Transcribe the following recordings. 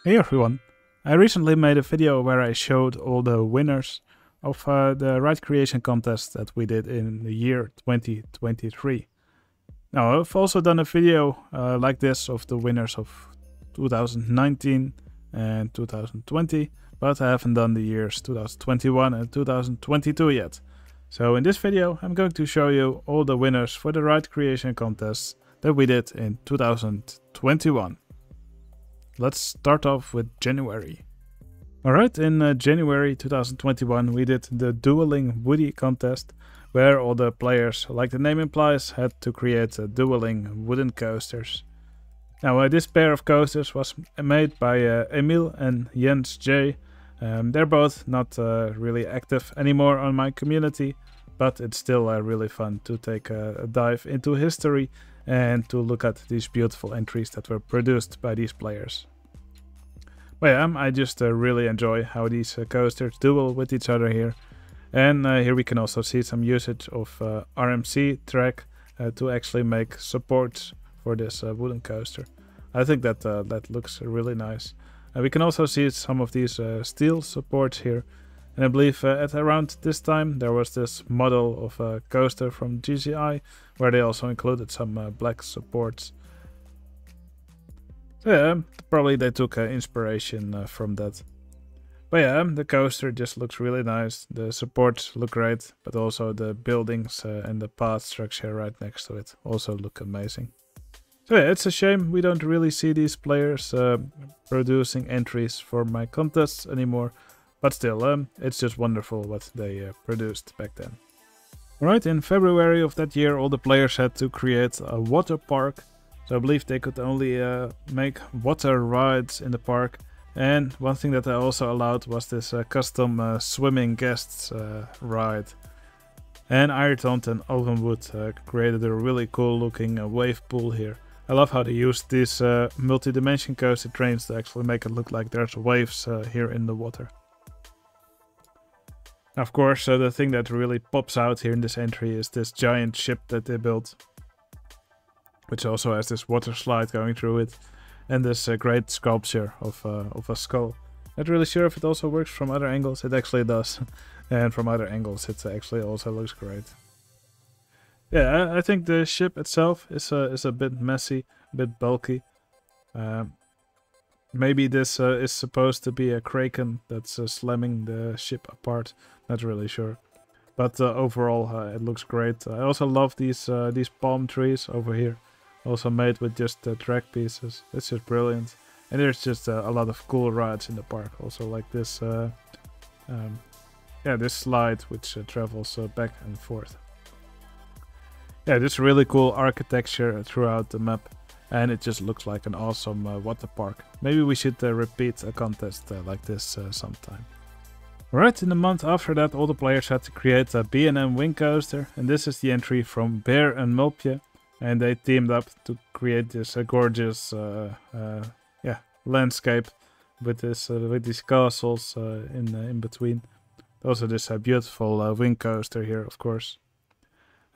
Hey everyone! I recently made a video where I showed all the winners of the Ride Creation Contest that we did in the year 2023. Now, I've also done a video like this of the winners of 2019 and 2020, but I haven't done the years 2021 and 2022 yet. So in this video, I'm going to show you all the winners for the Ride Creation Contests that we did in 2021. Let's start off with January. Alright, in January 2021 we did the Duelling Woodie contest, where all the players, like the name implies, had to create dueling wooden coasters. Now this pair of coasters was made by Emil and Jens J. They're both not really active anymore on my community, but it's still really fun to take a dive into history and to look at these beautiful entries that were produced by these players. But yeah, I just really enjoy how these coasters duel with each other here. And here we can also see some usage of RMC track to actually make supports for this wooden coaster. I think that that looks really nice. We can also see some of these steel supports here. And I believe at around this time there was this model of a coaster from GCI where they also included some black supports. So yeah, probably they took inspiration from that. But yeah, the coaster just looks really nice. The supports look great, but also the buildings and the path structure right next to it also look amazing. So yeah, it's a shame we don't really see these players producing entries for my contests anymore. But still, it's just wonderful what they produced back then. Alright, in February of that year all the players had to create a water park. So I believe they could only make water rides in the park. And one thing that I also allowed was this custom swimming guests ride. And Ayrton and Ovenwood created a really cool looking wave pool here. I love how they used these multi-dimension coaster trains to actually make it look like there's waves here in the water. Of course, the thing that really pops out here in this entry is this giant ship that they built, which also has this water slide going through it, and this great sculpture of a skull. Not really sure if it also works from other angles. It actually does, and from other angles it actually also looks great. Yeah, I think the ship itself is a bit messy, a bit bulky. Maybe this is supposed to be a kraken that's slamming the ship apart. Not really sure, but overall it looks great. I also love these palm trees over here, also made with just track pieces. It's just brilliant, and there's just a lot of cool rides in the park. Also like this, yeah, this slide which travels back and forth. Yeah, this really cool architecture throughout the map. And it just looks like an awesome water park. Maybe we should repeat a contest like this sometime. Right, in the month after that all the players had to create a B&M wing coaster. And this is the entry from Bear and Mulpje. And they teamed up to create this gorgeous yeah, landscape with these castles in between. Also this beautiful wing coaster here, of course.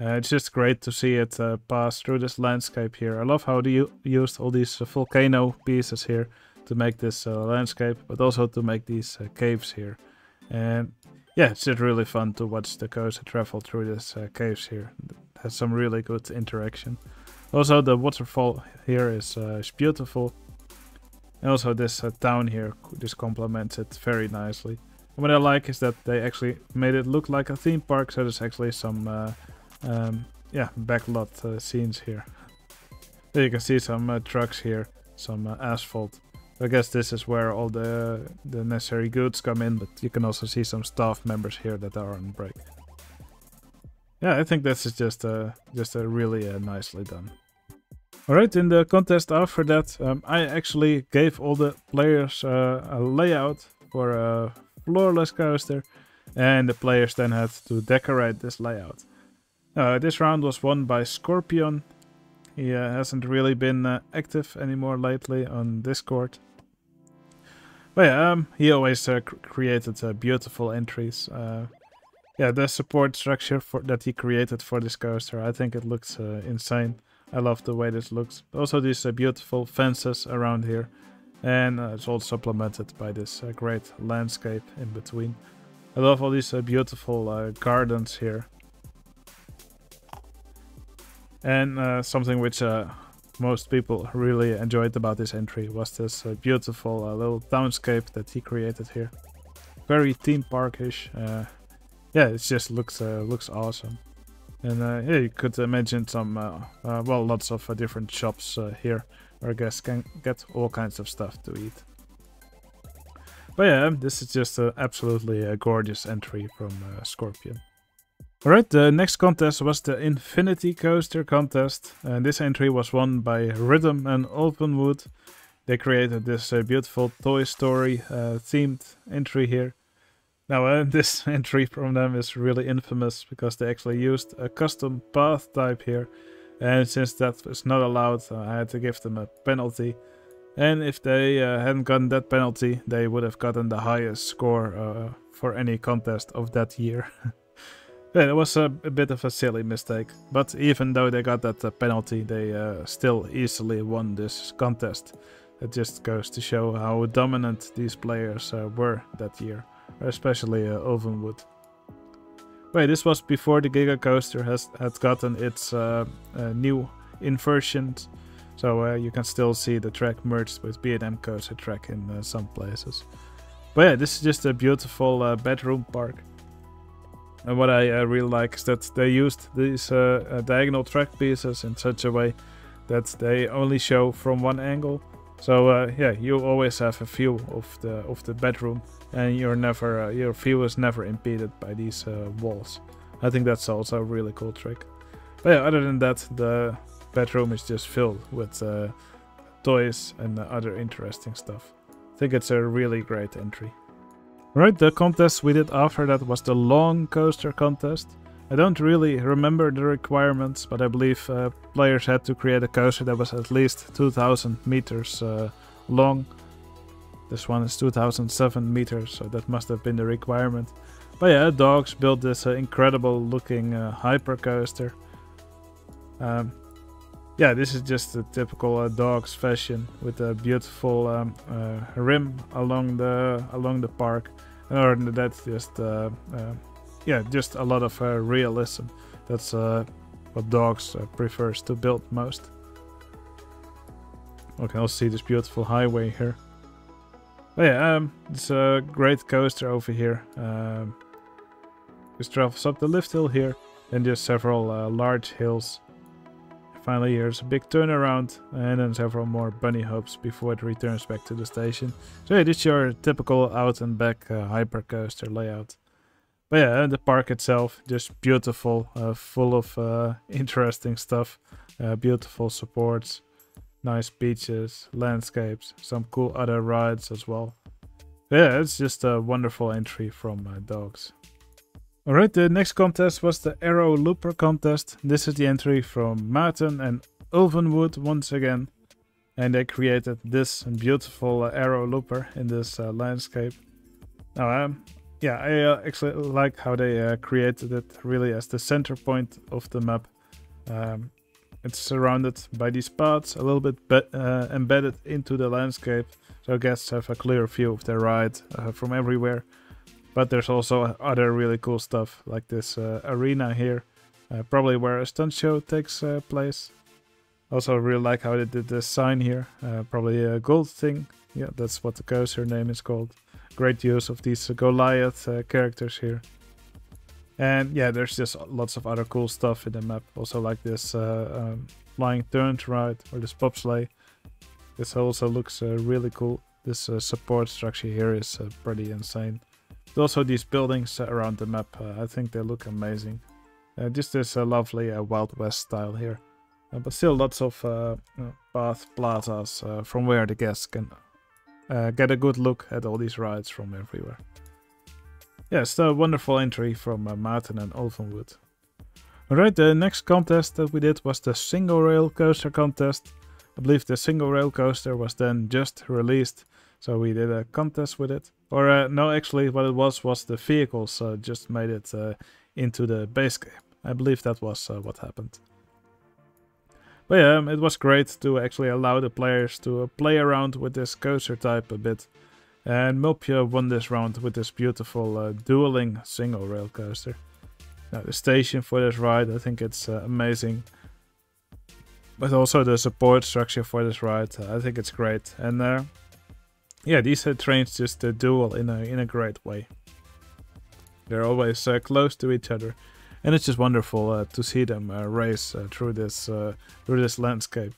It's just great to see it pass through this landscape here. I love how they used all these volcano pieces here to make this landscape, but also to make these caves here. And yeah, it's just really fun to watch the coaster travel through these caves here. It has some really good interaction. Also the waterfall here is beautiful. And also this town here just complements it very nicely. And what I like is that they actually made it look like a theme park, so there's actually some yeah, backlot scenes here. There you can see some trucks here, some asphalt. I guess this is where all the necessary goods come in, but you can also see some staff members here that are on break. Yeah, I think this is just really nicely done. Alright, in the contest after that, I actually gave all the players a layout for a floorless coaster, and the players then had to decorate this layout. This round was won by Scorpion. He hasn't really been active anymore lately on Discord. But yeah, he always created beautiful entries. Yeah, the support structure that he created for this coaster, I think it looks insane. I love the way this looks. Also these beautiful fences around here. And it's all supplemented by this great landscape in between. I love all these beautiful gardens here. And something which most people really enjoyed about this entry was this beautiful little townscape that he created here. Very theme parkish. Yeah, it just looks awesome. And yeah, you could imagine some, well, lots of different shops here where guests can get all kinds of stuff to eat. But yeah, this is just absolutely a gorgeous entry from Scorpion. Alright, the next contest was the Infinity Coaster contest, and this entry was won by Rhythm and Openwood. They created this beautiful Toy Story themed entry here. Now this entry from them is really infamous because they actually used a custom path type here, and since that was not allowed, I had to give them a penalty. And if they hadn't gotten that penalty, they would have gotten the highest score for any contest of that year. Yeah, it was a bit of a silly mistake, but even though they got that penalty, they still easily won this contest. It just goes to show how dominant these players were that year, especially Ovenwood. Wait, this was before the Giga Coaster had gotten its new inversions, so you can still see the track merged with B&M Coaster track in some places. But yeah, this is just a beautiful bedroom park. And what I really like is that they used these diagonal track pieces in such a way that they only show from one angle. So yeah, you always have a view of the bedroom, and you're never your view is never impeded by these walls. I think that's also a really cool trick. But yeah, other than that, the bedroom is just filled with toys and other interesting stuff. I think it's a really great entry. Right, the contest we did after that was the long coaster contest. I don't really remember the requirements, but I believe players had to create a coaster that was at least 2000 meters long. This one is 2007 meters, so that must have been the requirement. But yeah, dogs built this incredible looking hyper coaster. Yeah, this is just a typical dog's fashion with a beautiful rim along the park. And other than that, just yeah, just a lot of realism. That's what dogs prefers to build most. We can also see this beautiful highway here. But yeah, it's a great coaster over here. Just travels up the lift hill here, and just several large hills. Finally, here's a big turnaround, and then several more bunny hops before it returns back to the station. So yeah, this is your typical out and back hypercoaster layout. But yeah, the park itself, just beautiful, full of interesting stuff. Beautiful supports, nice beaches, landscapes, some cool other rides as well. Yeah, it's just a wonderful entry from dogs. Alright, the next contest was the Arrow Looper contest. This is the entry from Maarten and Ulvenwood once again. And they created this beautiful arrow looper in this landscape. Now, yeah, I actually like how they created it really as the center point of the map. It's surrounded by these paths, a little bit embedded into the landscape. So guests have a clear view of their ride from everywhere. But there's also other really cool stuff, like this arena here, probably where a stunt show takes place. Also really like how they did this sign here, probably a gold thing. Yeah, that's what the coaster name is called. Great use of these Goliath characters here. And yeah, there's just lots of other cool stuff in the map. Also like this flying turns ride, or this bobsleigh. This also looks really cool. This support structure here is pretty insane. Also these buildings around the map, I think they look amazing. Just this lovely Wild West style here. But still lots of path plazas from where the guests can get a good look at all these rides from everywhere. Yes, a wonderful entry from Maarten and Ulvenwood. Alright, the next contest that we did was the single rail coaster contest. I believe the single rail coaster was then just released, so we did a contest with it. Or no, actually what it was the vehicles just made it into the base game. I believe that was what happened. But yeah, it was great to actually allow the players to play around with this coaster type a bit. And Mulpia won this round with this beautiful Duelling single rail coaster. Now the station for this ride, I think it's amazing. But also the support structure for this ride, I think it's great. And yeah, these trains just duel in a great way. They're always close to each other, and it's just wonderful to see them race through this landscape.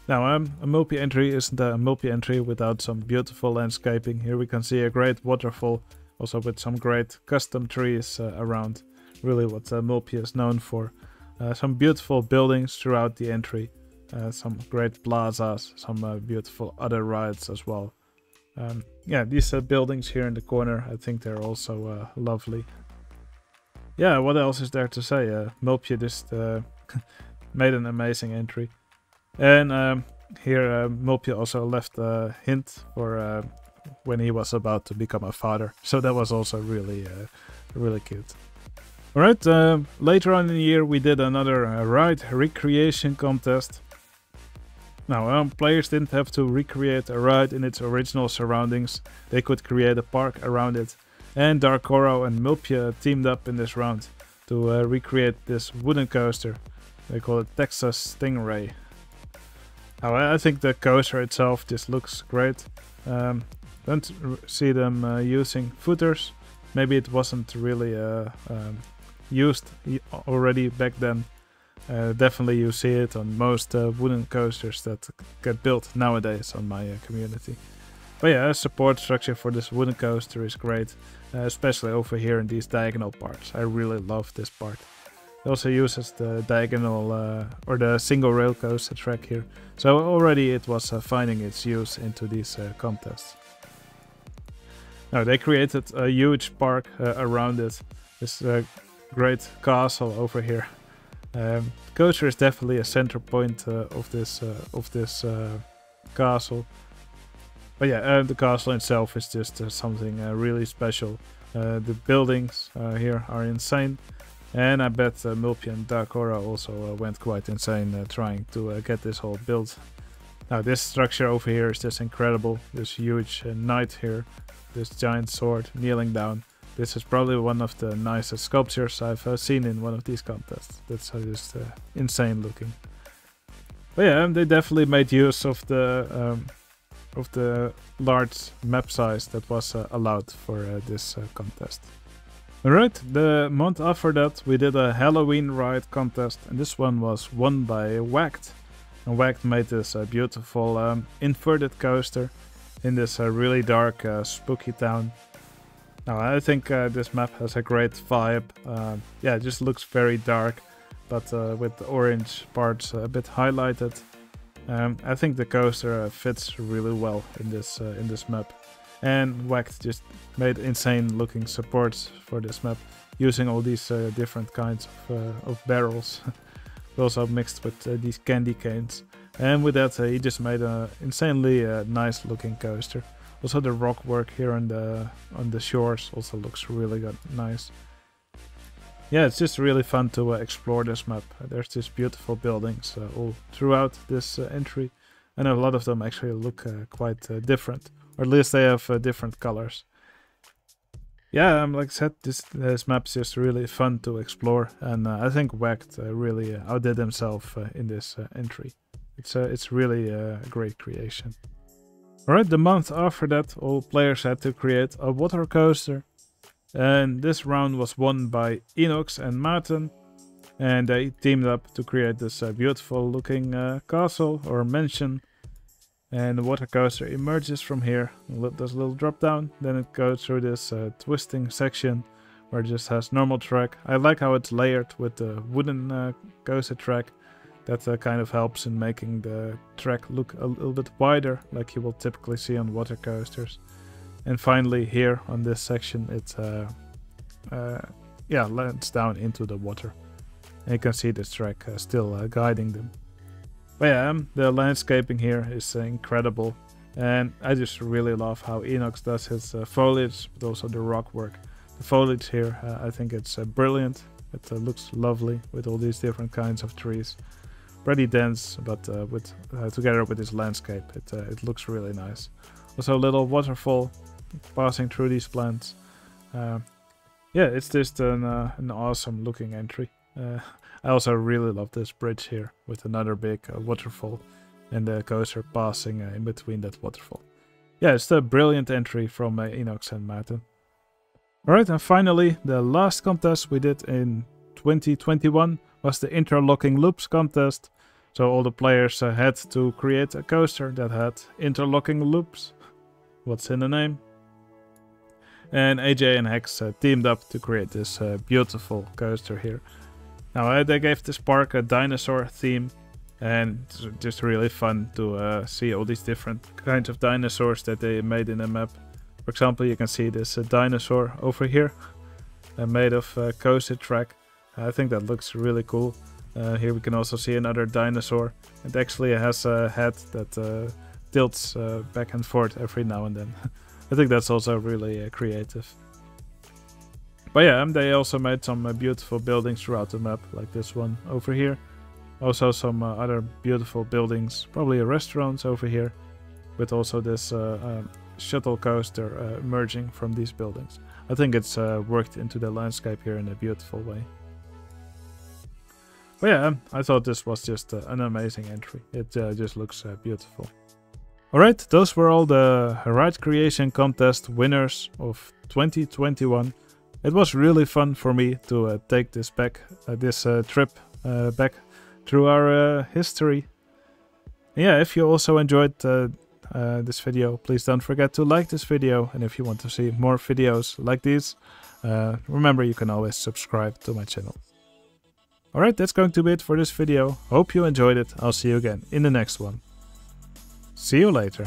Now, a Mulpia entry isn't a Mulpia entry without some beautiful landscaping. Here we can see a great waterfall, also with some great custom trees around. Really what Mulpia is known for. Some beautiful buildings throughout the entry. Some great plazas, some beautiful other rides as well. Yeah, these buildings here in the corner, I think they're also lovely. Yeah, what else is there to say? Mulpia just made an amazing entry. And here Mulpia also left a hint for when he was about to become a father. So that was also really cute. Alright, later on in the year we did another ride recreation contest. Now, players didn't have to recreate a ride in its original surroundings. They could create a park around it. And Darkoro and Mulpia teamed up in this round to recreate this wooden coaster. They call it Texas Stingray. Now, I think the coaster itself just looks great. Don't see them using footers. Maybe it wasn't really used already back then. Definitely you see it on most wooden coasters that get built nowadays on my community. But yeah, support structure for this wooden coaster is great, especially over here in these diagonal parts. I really love this part. It also uses the diagonal or the single rail coaster track here, so already it was finding its use into these contests. Now they created a huge park around it. This great castle over here. Coaster is definitely a center point of this castle. But yeah, the castle itself is just something really special. The buildings here are insane, and I bet Mulpia and Darkora also went quite insane trying to get this whole built. Now this structure over here is just incredible. This huge knight here, this giant sword kneeling down. This is probably one of the nicest sculptures I've seen in one of these contests. That's just insane looking. But yeah, they definitely made use of the large map size that was allowed for this contest. Alright, the month after that we did a Halloween ride contest, and this one was won by Whacked. And Whacked made this beautiful inverted coaster in this really dark spooky town. Now I think this map has a great vibe. Yeah, it just looks very dark, but with the orange parts a bit highlighted. I think the coaster fits really well in this map. And Whacked just made insane looking supports for this map, using all these different kinds of barrels, also mixed with these candy canes. And with that he just made an insanely nice looking coaster. Also the rock work here on the shores also looks really good, nice. Yeah, it's just really fun to explore this map. There's just beautiful buildings all throughout this entry, and a lot of them actually look quite different, or at least they have different colors. Yeah, like I said, this map's just really fun to explore, and I think Whacked really outdid himself in this entry. It's really a great creation. Alright, the month after that, all players had to create a water coaster. And this round was won by Inox and Maarten. And they teamed up to create this beautiful looking castle or mansion. And the water coaster emerges from here. Does a little drop down. Then it goes through this twisting section where it just has normal track. I like how it's layered with the wooden coaster track. That kind of helps in making the track look a little bit wider, like you will typically see on water coasters. And finally here on this section it lands down into the water. And you can see this track still guiding them. But yeah, the landscaping here is incredible. And I just really love how Inox does his foliage, but also the rock work. The foliage here, I think it's brilliant. It looks lovely with all these different kinds of trees. pretty dense, but with together with this landscape, it looks really nice. Also a little waterfall passing through these plants. Yeah, it's just an awesome looking entry. I also really love this bridge here with another big waterfall and the coaster passing in between that waterfall. Yeah, it's a brilliant entry from Inox and Maarten. Alright, and finally, the last contest we did in 2021 was the Interlocking Loops contest. So all the players had to create a coaster that had interlocking loops. What's in the name? And AJ and Hex teamed up to create this beautiful coaster here. Now they gave this park a dinosaur theme, and it's just really fun to see all these different kinds of dinosaurs that they made in the map. For example, you can see this dinosaur over here, made of coaster track. I think that looks really cool. Here we can also see another dinosaur. It actually has a head that tilts back and forth every now and then. I think that's also really creative. But yeah, they also made some beautiful buildings throughout the map, like this one over here. Also some other beautiful buildings, probably restaurants over here, with also this shuttle coaster emerging from these buildings. I think it's worked into the landscape here in a beautiful way. But yeah, I thought this was just an amazing entry. It just looks beautiful. Alright, those were all the Ride Creation Contest winners of 2021. It was really fun for me to take this back, this trip back through our history. Yeah, if you also enjoyed this video, please don't forget to like this video. And if you want to see more videos like these, remember you can always subscribe to my channel. Alright, that's going to be it for this video. Hope you enjoyed it. I'll see you again in the next one. See you later.